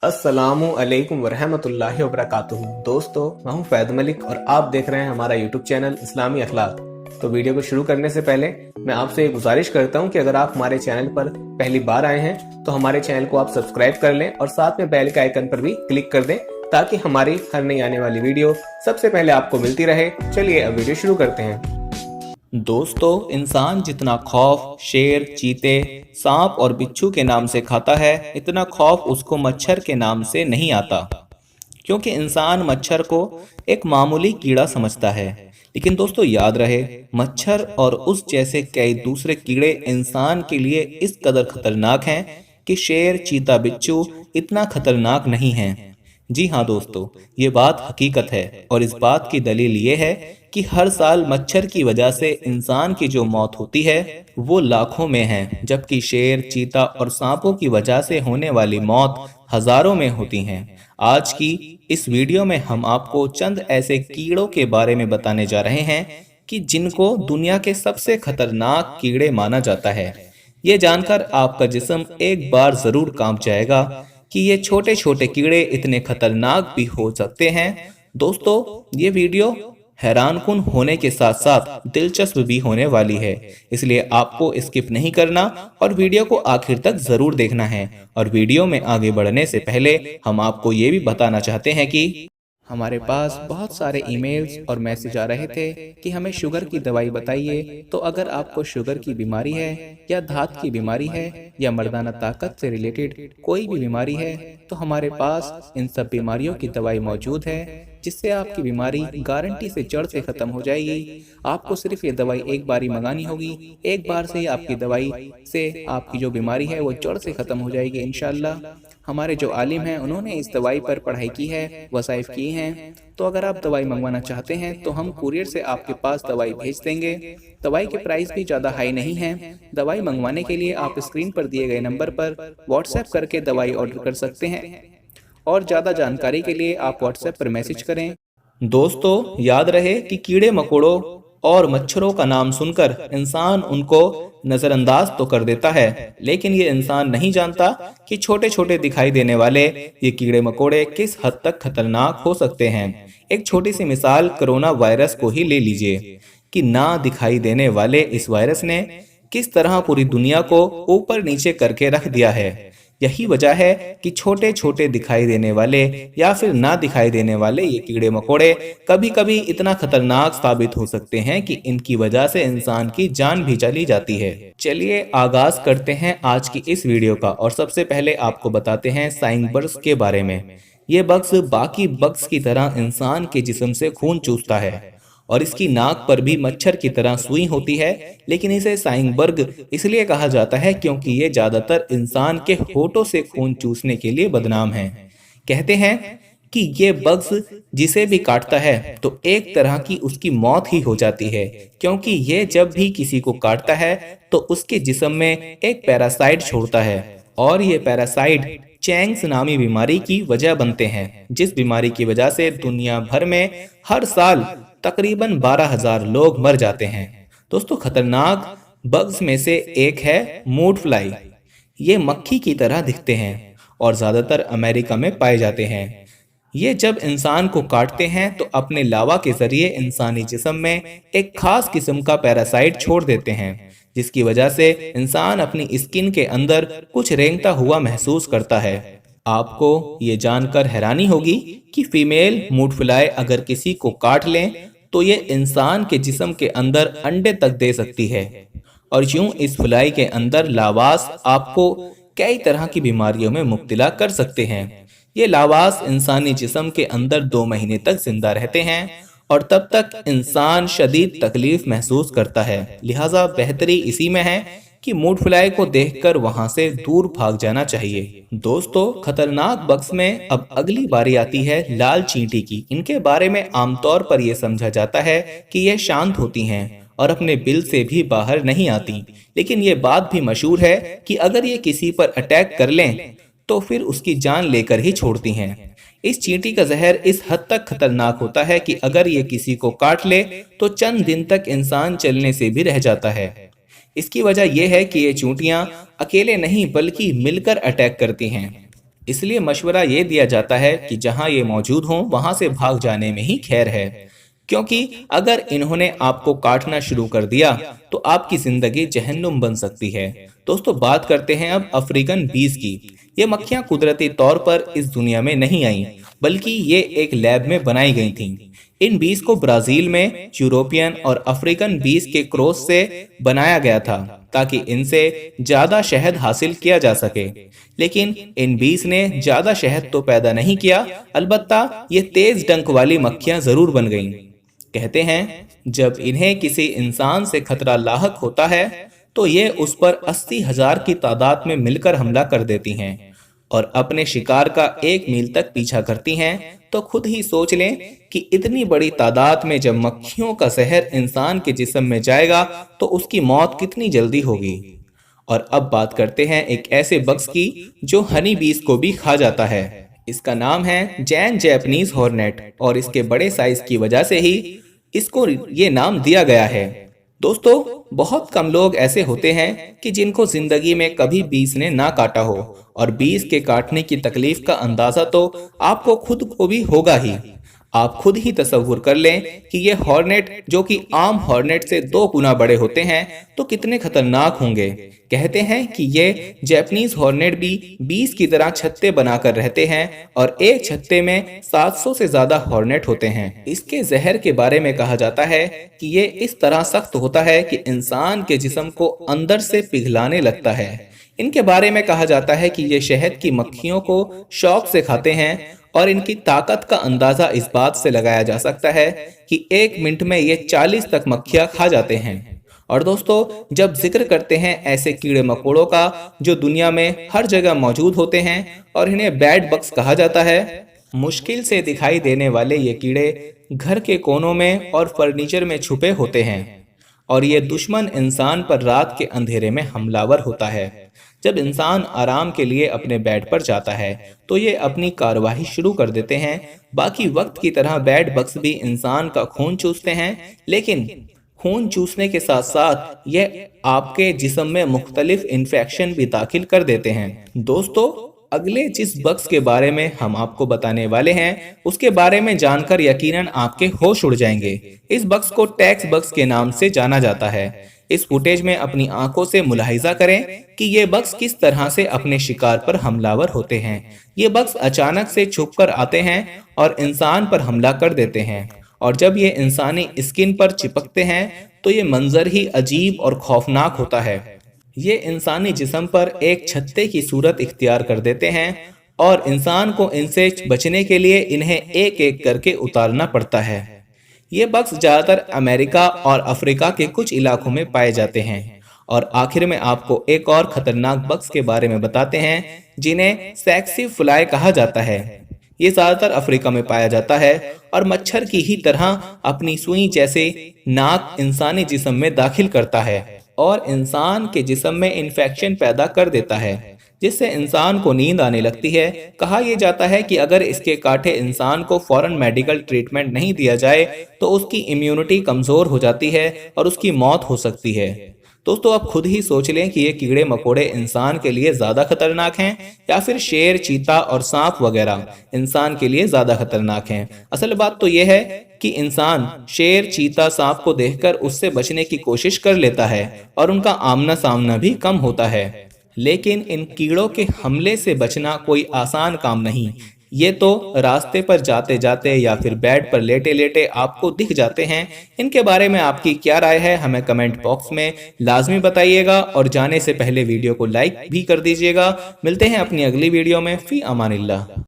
अस्सलामु अलैकुम वरहमतुल्लाहि वबरकातुहू। दोस्तों, मैं हूं फैद मलिक और आप देख रहे हैं हमारा यूट्यूब चैनल इस्लामी अखलाक। तो वीडियो को शुरू करने से पहले मैं आपसे ये गुजारिश करता हूं कि अगर आप हमारे चैनल पर पहली बार आए हैं तो हमारे चैनल को आप सब्सक्राइब कर लें और साथ में बेल के आइकन पर भी क्लिक कर दें ताकि हमारी हर नई आने वाली वीडियो सबसे पहले आपको मिलती रहे। चलिए अब वीडियो शुरू करते हैं। दोस्तों, इंसान जितना खौफ शेर, चीते, सांप और बिच्छू के नाम से खाता है, इतना खौफ उसको मच्छर के नाम से नहीं आता। क्योंकि इंसान मच्छर को एक मामूली कीड़ा समझता है। लेकिन दोस्तों याद रहे, मच्छर और उस जैसे कई दूसरे कीड़े इंसान के लिए इस कदर खतरनाक हैं कि शेर, चीता, बिच्छू इतना खतरनाक नहीं हैं। जी हाँ दोस्तों, ये बात हकीकत है और इस बात की दलील ये है कि हर साल मच्छर की वजह से इंसान की जो मौत होती है वो लाखों में है, जबकि शेर, चीता और सांपों की वजह से होने वाली मौत हजारों में होती हैं। आज की इस वीडियो में हम आपको चंद ऐसे कीड़ों के बारे में बताने जा रहे हैं कि जिनको दुनिया के सबसे खतरनाक कीड़े माना जाता है। ये जानकर आपका जिस्म एक बार जरूर कांप जाएगा कि ये छोटे छोटे कीड़े इतने खतरनाक भी हो सकते हैं। दोस्तों, ये वीडियो हैरानकुन होने के साथ साथ दिलचस्प भी होने वाली है, इसलिए आपको स्किप नहीं करना और वीडियो को आखिर तक जरूर देखना है। और वीडियो में आगे बढ़ने से पहले हम आपको ये भी बताना चाहते हैं कि हमारे पास बहुत सारे ईमेल्स और मैसेज आ रहे थे कि हमें शुगर की दवाई बताइए। तो अगर आपको शुगर की बीमारी है या धात की बीमारी है या मर्दाना ताकत से रिलेटेड कोई भी बीमारी है तो हमारे पास इन सब बीमारियों की दवाई मौजूद है, जिससे आपकी बीमारी गारंटी से जड़ से खत्म हो जाएगी। आपको सिर्फ ये दवाई एक बार ही मंगानी होगी। एक बार से ही आपकी दवाई से आपकी जो बीमारी है वो जड़ से खत्म हो जाएगी इंशाल्लाह। हमारे जो आलिम हैं उन्होंने इस दवाई पर पढ़ाई की है, वसाइफ की हैं। तो अगर आप दवाई मंगवाना चाहते हैं तो हम कुरियर से आपके पास दवाई भेज देंगे। दवाई के प्राइस भी ज़्यादा हाई नहीं है। दवाई मंगवाने के लिए आप स्क्रीन पर दिए गए नंबर पर व्हाट्सएप करके दवाई ऑर्डर कर सकते हैं और ज़्यादा जानकारी के लिए आप व्हाट्सएप पर मैसेज करें। दोस्तों, याद रहे कि कीड़े मकोड़ों और मच्छरों का नाम सुनकर इंसान उनको नजरअंदाज तो कर देता है, लेकिन ये इंसान नहीं जानता कि छोटे छोटे दिखाई देने वाले ये कीड़े मकोड़े किस हद तक खतरनाक हो सकते हैं। एक छोटी सी मिसाल कोरोना वायरस को ही ले लीजिए कि ना दिखाई देने वाले इस वायरस ने किस तरह पूरी दुनिया को ऊपर नीचे करके रख दिया है। यही वजह है कि छोटे छोटे दिखाई देने वाले या फिर ना दिखाई देने वाले ये कीड़े मकोड़े कभी कभी इतना खतरनाक साबित हो सकते हैं कि इनकी वजह से इंसान की जान भी चली जाती है। चलिए आगाज करते हैं आज की इस वीडियो का और सबसे पहले आपको बताते हैं साइंग बग्स के बारे में। ये बग्स बाकी बग्स की तरह इंसान के जिस्म से खून चूसता है और इसकी नाक पर भी मच्छर की तरह सुई होती है, लेकिन इसे साइंगबर्ग इसलिए कहा जाता है क्योंकि ये ज्यादातर इंसान के होठों से खून चूसने के लिए बदनाम है। कहते हैं कि ये बग्स जिसे भी काटता है तो एक तरह की उसकी मौत ही हो जाती है, क्योंकि ये जब भी किसी को काटता है तो उसके जिस्म में एक पैरासाइट छोड़ता है और ये पैरासाइट चैंग्स नामी बीमारी की वजह बनते हैं, जिस बीमारी की वजह से दुनिया भर में हर साल तकरीबन 12,000 लोग मर जाते हैं। दोस्तों, खतरनाक बग्स में से एक है मूड फ्लाई। ये मक्खी की तरह दिखते हैं और ज्यादातर अमेरिका में पाए जाते हैं। ये जब इंसान को काटते हैं तो अपने लावा के जरिए इंसानी जिस्म में एक खास किस्म का पैरासाइट छोड़ देते हैं, जिसकी वजह से इंसान अपनी स्किन के अंदर कुछ रेंगता हुआ महसूस करता है। आपको ये जानकर हैरानी होगी कि फीमेल मूड फ्लाई अगर किसी को काट लें तो ये इंसान के जिस्म के अंदर अंडे तक दे सकती है और यूं इस फ्लाई के अंदर लावास आपको कई तरह की बीमारियों में मुब्तला कर सकते हैं। ये लावास इंसानी जिस्म के अंदर 2 महीने तक जिंदा रहते हैं और तब तक इंसान शदीद तकलीफ महसूस करता है। लिहाजा बेहतरी इसी में है कि मूड फ्लाई को देखकर वहां से दूर भाग जाना चाहिए। दोस्तों, खतरनाक बग्स में अब अगली बारी आती है लाल चींटी की। इनके बारे में आमतौर पर यह समझा जाता है कि यह शांत होती हैं और अपने बिल से भी बाहर नहीं आती, लेकिन ये बात भी मशहूर है कि अगर ये किसी पर अटैक कर लें तो फिर उसकी जान लेकर ही छोड़ती हैं। इस चींटी का जहर इस हद तक खतरनाक होता है कि अगर ये किसी को काट ले तो चंद दिन तक इंसान चलने से भी रह जाता है। इसकी वजह यह है कि ये चींटियां अकेले नहीं बल्कि मिलकर अटैक करती हैं। इसलिए मशवरा ये दिया जाता है कि जहां ये मौजूद हों वहां से भाग जाने में ही खैर है, क्योंकि अगर इन्होंने आपको काटना शुरू कर दिया तो आपकी जिंदगी जहन्नुम बन सकती है। दोस्तों, बात करते हैं अब अफ्रीकन बीज की। ये मक्खियां कुदरती तौर पर इस दुनिया में नहीं आई, बल्कि ये एक लैब में बनाई गई थीं। इन बीज को ब्राजील में यूरोपियन और अफ्रीकन बीज के क्रॉस से बनाया गया था, ताकि इनसे ज्यादा शहद हासिल किया जा सके। लेकिन इन बीज ने ज्यादा शहद तो पैदा नहीं किया, अलबत्ता ये तेज डंक वाली मक्खियां जरूर बन गईं। कहते हैं जब इन्हें किसी इंसान से खतरा लाहक होता है तो ये उस पर 80,000 की तादाद में मिलकर हमला कर देती हैं और अपने शिकार का 1 मील तक पीछा करती हैं। तो खुद ही सोच लें कि इतनी बड़ी तादाद में जब मक्खियों का जहर इंसान के जिस्म में जाएगा तो उसकी मौत कितनी जल्दी होगी। और अब बात करते हैं एक ऐसे बग्स की जो हनी बीज को भी खा जाता है। इसका नाम है जैन जैपनीज हॉर्नेट और इसके बड़े साइज की वजह से ही इसको ये नाम दिया गया है। दोस्तों, बहुत कम लोग ऐसे होते हैं कि जिनको जिंदगी में कभी बीज ने ना काटा हो, और बीज के काटने की तकलीफ का अंदाजा तो आपको खुद को भी होगा ही। आप खुद ही तसव्वुर कर लें कि ये हॉर्नेट जो कि आम हॉर्नेट से 2 गुना बड़े होते हैं तो कितने खतरनाक होंगे। कहते हैं कि ये जैपनीज हॉर्नेट भी 20 की तरह छत्ते बनाकर रहते हैं और एक छत्ते में 700 से ज्यादा हॉर्नेट होते हैं। इसके जहर के बारे में कहा जाता है कि ये इस तरह सख्त होता है कि इंसान के जिस्म को अंदर से पिघलाने लगता है। इनके बारे में कहा जाता है कि ये शहद की मक्खियों को शौक से खाते हैं और इनकी ताकत का अंदाजा इस बात से लगाया जा सकता है कि 1 मिनट में ये 40 तक मक्खियां खा जाते हैं। और दोस्तों, जब जिक्र करते हैं ऐसे कीड़े मकोड़ों का जो दुनिया में हर जगह मौजूद होते हैं और इन्हें बैड बग्स कहा जाता है, मुश्किल से दिखाई देने वाले ये कीड़े घर के कोनों में और फर्नीचर में छुपे होते हैं और ये दुश्मन इंसान पर रात के अंधेरे में हमलावर होता है। जब इंसान आराम के लिए अपने बेड पर जाता है तो ये अपनी कार्रवाई शुरू कर देते हैं। बाकी वक्त की तरह बैड बग्स भी इंसान का खून चूसते हैं, लेकिन खून चूसने के साथ साथ ये आपके जिस्म में मुख्तलिफ इन्फेक्शन भी दाखिल कर देते हैं। दोस्तों, अगले जिस बग्स के बारे में हम आपको बताने वाले हैं उसके बारे में जानकर यकीनन आपके होश उड़ जाएंगे। इस बग्स को टैक्स बग्स के नाम से जाना जाता है। इस फुटेज में अपनी आंखों से मुलाहिजा करें कि ये बग्स किस तरह से अपने शिकार पर हमलावर होते हैं। ये बग्स अचानक से छुपकर आते हैं और इंसान पर हमला कर देते हैं, और जब ये इंसानी स्किन पर चिपकते हैं तो ये मंजर ही अजीब और खौफनाक होता है। ये इंसानी जिस्म पर एक छत्ते की सूरत इख्तियार कर देते हैं और इंसान को इनसे बचने के लिए इन्हें एक एक करके उतारना पड़ता है। ये बग्स ज्यादातर अमेरिका और अफ्रीका के कुछ इलाकों में पाए जाते हैं। और आखिर में आपको एक और खतरनाक बग्स के बारे में बताते हैं जिन्हें सेक्सी फ्लाई कहा जाता है। ये ज्यादातर अफ्रीका में पाया जाता है और मच्छर की ही तरह अपनी सुई जैसे नाक इंसानी जिस्म में दाखिल करता है और इंसान के जिस्म में इन्फेक्शन पैदा कर देता है, जिससे इंसान को नींद आने लगती है। कहा यह जाता है कि अगर इसके काटे इंसान को फौरन मेडिकल ट्रीटमेंट नहीं दिया जाए तो उसकी इम्यूनिटी कमजोर हो जाती है और उसकी मौत हो सकती है। दोस्तों, आप खुद ही सोच लें कि ये कीड़े मकोड़े इंसान के लिए ज्यादा खतरनाक हैं या फिर शेर, चीता और सांप वगैरह इंसान के लिए ज्यादा खतरनाक हैं। असल बात तो यह है कि इंसान शेर, चीता, सांप को देखकर उससे बचने की कोशिश कर लेता है और उनका आमना सामना भी कम होता है, लेकिन इन कीड़ों के हमले से बचना कोई आसान काम नहीं। ये तो रास्ते पर जाते जाते या फिर बेड पर लेटे लेटे आपको दिख जाते हैं। इनके बारे में आपकी क्या राय है हमें कमेंट बॉक्स में लाजमी बताइएगा और जाने से पहले वीडियो को लाइक भी कर दीजिएगा। मिलते हैं अपनी अगली वीडियो में। फी अमानिल्लाह।